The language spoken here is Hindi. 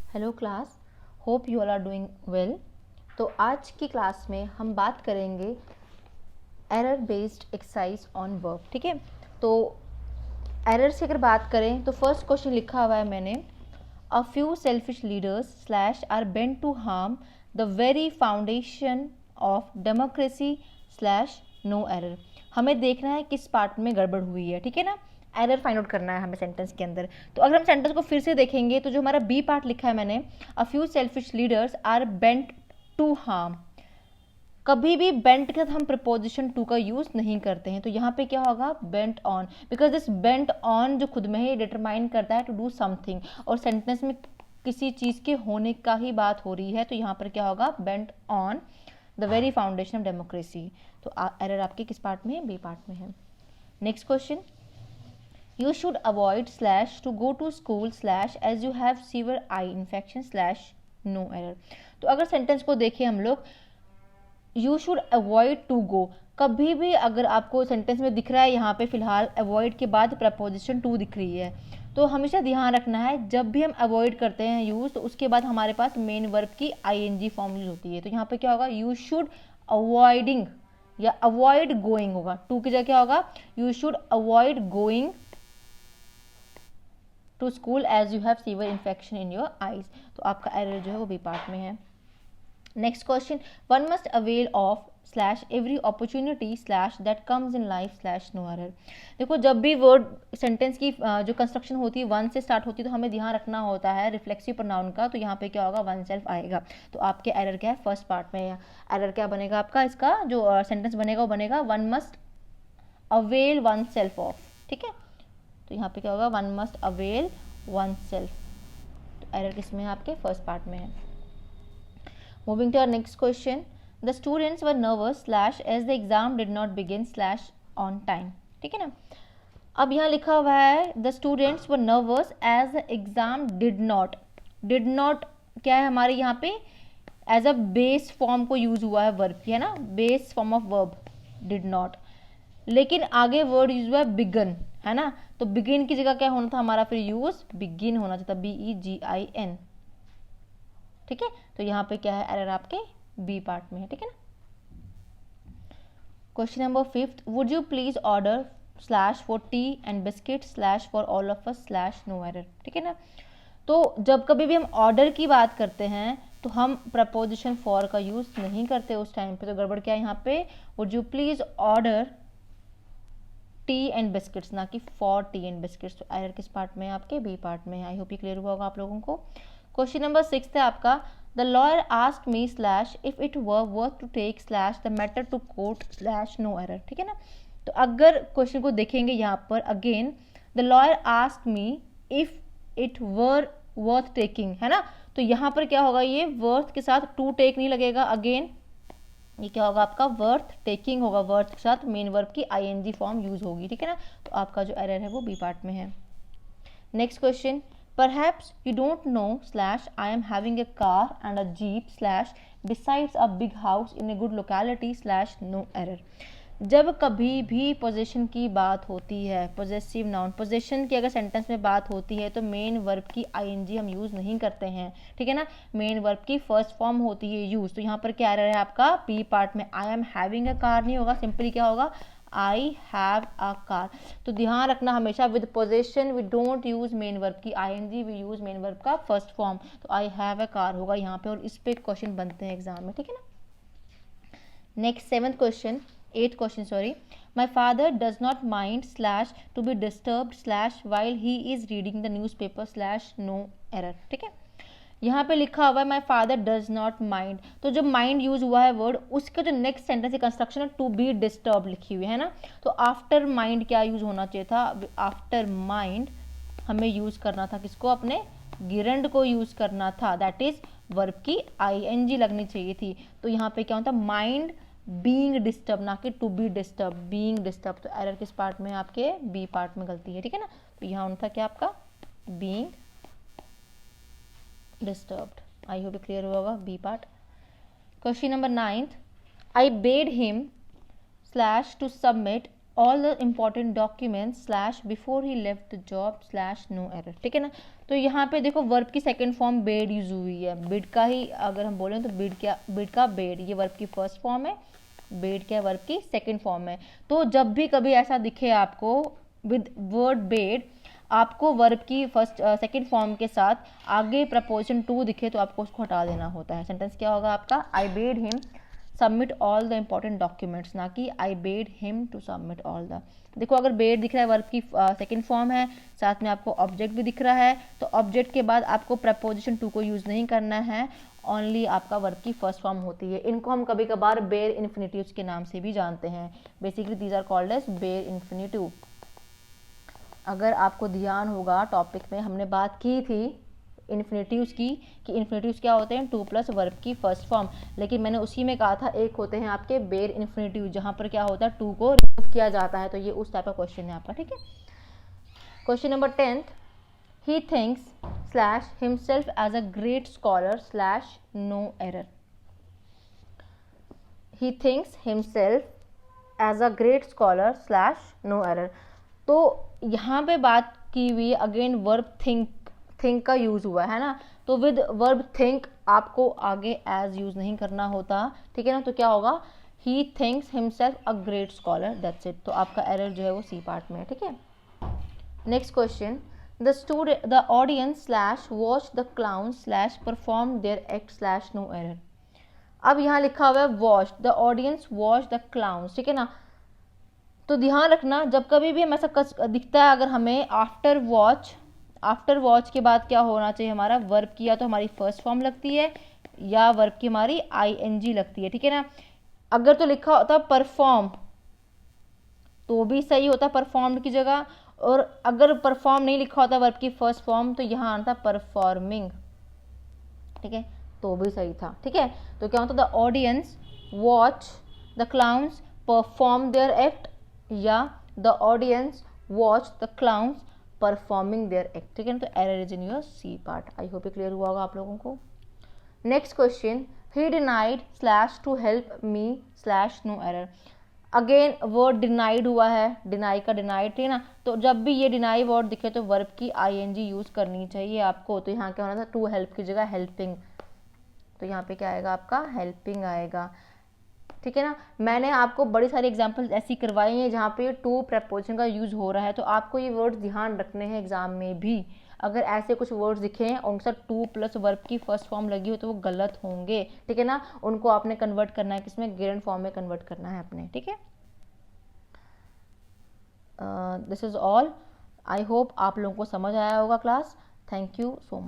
Hello class, hope you all are doing well. तो आज की क्लास में हम बात करेंगे error based exercise on verb. ठीक है, तो एरर से अगर बात करें तो फर्स्ट क्वेश्चन लिखा हुआ है मैंने, a few selfish leaders slash are bent to harm the very foundation of democracy slash no error. हमें देखना है किस पार्ट में गड़बड़ हुई है, ठीक है ना। एरर फाइंड आउट करना है हमें सेंटेंस के अंदर। तो अगर हम सेंटेंस को फिर से देखेंगे तो जो हमारा बी पार्ट लिखा है मैंने, a few selfish leaders are bent to harm, कभी भी बेंट के साथ हम प्रपोजिशन टू का यूज नहीं करते हैं। तो यहाँ पे क्या होगा, bent on, because this bent on जो खुद में ही डिटरमाइन करता है टू डू समथिंग, और सेंटेंस में किसी चीज के होने का ही बात हो रही है। तो यहाँ पर क्या होगा, bent on the very foundation of democracy. तो एरर आपके किस पार्ट में है, बी पार्ट में है। Next question, you should avoid slash to go to school slash as you have severe eye infection slash no error। तो अगर सेंटेंस को देखें हम लोग, you should avoid to go, कभी भी अगर आपको सेंटेंस में दिख रहा है यहाँ पे फिलहाल अवॉइड के बाद प्रपोजिशन टू दिख रही है, तो हमेशा ध्यान रखना है जब भी हम अवॉइड करते हैं यूज, तो उसके बाद हमारे पास मेन वर्ब की ing फॉर्म यूज होती है। तो यहाँ पे क्या होगा, यू शुड अवॉइडिंग या अवॉइड गोइंग होगा, टू की जगह क्या होगा, you should avoid going to school as you have severe infection in your eyes. तो आपका एरर जो है वो बी पार्ट में है। Next question, one must avail of slash every opportunity slash that comes in life slash no error. देखो, जब भी वर्ड सेंटेंस की जो कंस्ट्रक्शन होती है वन से स्टार्ट होती है, तो हमें ध्यान रखना होता है रिफ्लेक्सिव प्रोनाउन का। तो यहाँ पे क्या होगा, वन सेल्फ आएगा। तो आपके एरर क्या है, फर्स्ट पार्ट में है। एरर क्या बनेगा आपका, इसका जो सेंटेंस बनेगा वो बनेगा one must avail oneself of. ठीक है, तो यहाँ पे क्या होगा, one must avail oneself. तो एरर किस में है, आपके फर्स्ट पार्ट में है। Moving to our next question, the students were nervous slash as the exam did not begin slash on time. ठीक है ना। अब यहाँ लिखा हुआ है the students were nervous as the exam did not क्या है हमारे यहाँ पे, एज अ बेस फॉर्म को यूज हुआ है वर्ब की, है ना, base form of verb did not. लेकिन आगे वर्ड यूज हुआ है बिगन, है ना। तो बिगिन की जगह क्या होना था हमारा, फिर यूज बिगिन होना चाहिए, BEGIN। ठीक है, तो यहाँ पे क्या है, एरर आपके बी पार्ट में है। ठीक है ना। Question number 5, would you please order slash for tea and biscuit slash for all of us slash no error. ठीक है ना। तो जब कभी भी हम ऑर्डर की बात करते हैं तो हम प्रपोजिशन फॉर का यूज नहीं करते उस टाइम पे। तो गड़बड़ क्या है यहाँ पे, would you please order T and biscuits, ना कि फॉर टी एंड बिस्किट्स। तो एरर किस पार्ट में है, आपके बी पार्ट में है। आई होप ये क्लियर हुआ होगा आप लोगों को। क्वेश्चन नंबर 6 है आपका, the lawyer asked me slash if it were worth to take slash the matter to court slash no error. ठीक है ना। तो अगर क्वेश्चन को देखेंगे यहाँ पर, again the lawyer asked me if it were worth taking, है ना। तो यहाँ पर क्या होगा, ये वर्थ के साथ टू टेक नहीं लगेगा, अगेन ये क्या होगा आपका, वर्थ टेकिंग होगा, वर्थ के साथ मेन वर्ब की ing फॉर्म यूज होगी। ठीक है ना। तो आपका जो एरर है वो बी पार्ट में है। Next question, perhaps you don't know slash I am having a car and a jeep slash besides a big house in a good locality slash no error. जब कभी भी पोजेशन की बात होती है, पोजेसिव नाउन पोजेशन की अगर सेंटेंस में बात होती है, तो मेन वर्ब की ing हम यूज नहीं करते हैं। ठीक है ना। मेन वर्ब की फर्स्ट फॉर्म होती है यूज। तो यहाँ पर क्या रहा है आपका, बी पार्ट में आई एम हैविंग अ कार नहीं होगा, सिंपली क्या होगा, आई हैव अ कार। तो ध्यान रखना हमेशा with possession we don't use main verb की ing, we use main verb का फर्स्ट फॉर्म। तो आई हैव अ कार होगा यहाँ पे, और इस पे क्वेश्चन बनते हैं एग्जाम में। ठीक है ना। Next 7th question, 8th question sorry, my father does not mind slash to be disturbed slash while he is reading the newspaper slash no error। ठीक है, यहाँ पे लिखा हुआ है my father does not mind। तो जो mind यूज हुआ है वर्ड, उसके जो नेक्स्ट सेंटेंस की कंस्ट्रक्शन है टू बी डिस्टर्ब लिखी हुई है ना। तो आफ्टर माइंड क्या यूज होना चाहिए था, आफ्टर माइंड हमें यूज करना था किसको, अपने गिरंड को यूज करना था, दैट इज वर्ब की ing लगनी चाहिए थी। तो यहाँ पे क्या होता, माइंड बीइंग डिस्टर्ब, ना कि to be disturb, being disturb. तो एरर किस पार्ट में है, आपके बी पार्ट में गलती है। ठीक है ना। तो यहाँ होना था क्या आपका, being disturbed. I hope clear होगा B part. Question number 9th, I bade him slash to submit all the important documents slash before he left the job slash no error. ठीक है ना। तो यहाँ पे देखो वर्ब की सेकंड फॉर्म बेड यूज हुई है, बेड का ही अगर हम बोलें तो बेड का बेड, ये वर्ब की फर्स्ट फॉर्म है, बेड क्या वर्ब की सेकंड फॉर्म है। तो जब भी कभी ऐसा दिखे आपको विद वर्ड बेड, आपको वर्ब की फर्स्ट सेकंड फॉर्म के साथ आगे प्रपोजिशन टू दिखे तो आपको उसको हटा देना होता है। सेंटेंस क्या होगा आपका, I bade him submit all the important documents, ना कि I bade him to submit all the. देखो अगर बेड दिख रहा है वर्ब की सेकंड फॉर्म है, साथ में आपको ऑब्जेक्ट भी दिख रहा है, तो ऑब्जेक्ट के बाद आपको प्रपोजिशन टू को यूज़ नहीं करना है, ओनली आपका वर्ब की फर्स्ट फॉर्म होती है। इनको हम कभी कभार बेयर इन्फिनिटिव्स के नाम से भी जानते हैं। Basically these are called as bare infinitive. अगर आपको ध्यान होगा टॉपिक में हमने बात की थी इन्फिनिटिव्स की, कि इन्फिनिटिव्स क्या होते हैं, टू प्लस वर्ब की फर्स्ट फॉर्म, लेकिन मैंने उसी में कहा था एक होते हैं आपके बेयर इन्फिनिटिव जहाँ पर क्या होता है टू को रिमूव किया जाता है। तो ये उस टाइप का क्वेश्चन है आपका, ठीक है। Question number 10th, he thinks slash himself as a great scholar slash no error. He thinks himself as a great scholar slash no error. तो यहाँ पे बात की हुई अगेन वर्ब थिंक का यूज हुआ है ना, तो विद वर्ब थिंक आपको आगे एज यूज नहीं करना होता, ठीक है ना। तो क्या होगा, ही thinks himself a great scholar, that's it. तो आपका एरर जो है वो सी पार्ट में है, ठीक है। Next question, the audience slash watch the clown slash perform their act slash no error. अब यहाँ लिखा हुआ है watch the audience watch the clown, ठीक है ना। तो ध्यान रखना जब कभी भी हमें ऐसा दिखता है, अगर हमें आफ्टर वॉच के बाद क्या होना चाहिए हमारा, वर्ब की या तो हमारी फर्स्ट फॉर्म लगती है या वर्ब की हमारी आईएनजी लगती है, ठीक है ना। अगर तो लिखा होता परफॉर्म तो भी सही होता परफॉर्म्ड की जगह, और अगर परफॉर्म नहीं लिखा होता वर्ब की फर्स्ट फॉर्म तो यहाँ आना था परफॉर्मिंग, ठीक है, तो भी सही था, ठीक है। तो क्या होता, the audience watch the clowns perform their act, या the audience watch the clowns performing their act, ठीक है ना। तो error is in your C part. I hope ये क्लियर हुआ होगा आप लोगों को। Next question, he denied slash to help me slash no error. Again word denied हुआ है, डिनाई का डिनाइड, ठीक है ना। तो जब भी ये डिनाई वर्ड दिखे तो वर्ब की आईएनजी यूज करनी चाहिए आपको। तो यहाँ क्या होना था, टू हेल्प की जगह हेल्पिंग, तो यहाँ पे क्या आएगा आपका हेल्पिंग आएगा, ठीक है ना। मैंने आपको बड़ी सारी एग्जांपल्स ऐसी करवाई हैं जहाँ पे टू प्रपोजिशन का यूज हो रहा है, तो आपको ये वर्ड्स ध्यान रखने हैं एग्जाम में भी। अगर ऐसे कुछ वर्ड्स दिखे हैं और उनके साथ टू प्लस वर्ब की फर्स्ट फॉर्म लगी हो तो वो गलत होंगे, ठीक है ना। उनको आपने कन्वर्ट करना है किसमें, गेरेंट फॉर्म में कन्वर्ट करना है अपने, ठीक है। This is all. I hope आप लोगों को समझ आया होगा class. Thank you so much.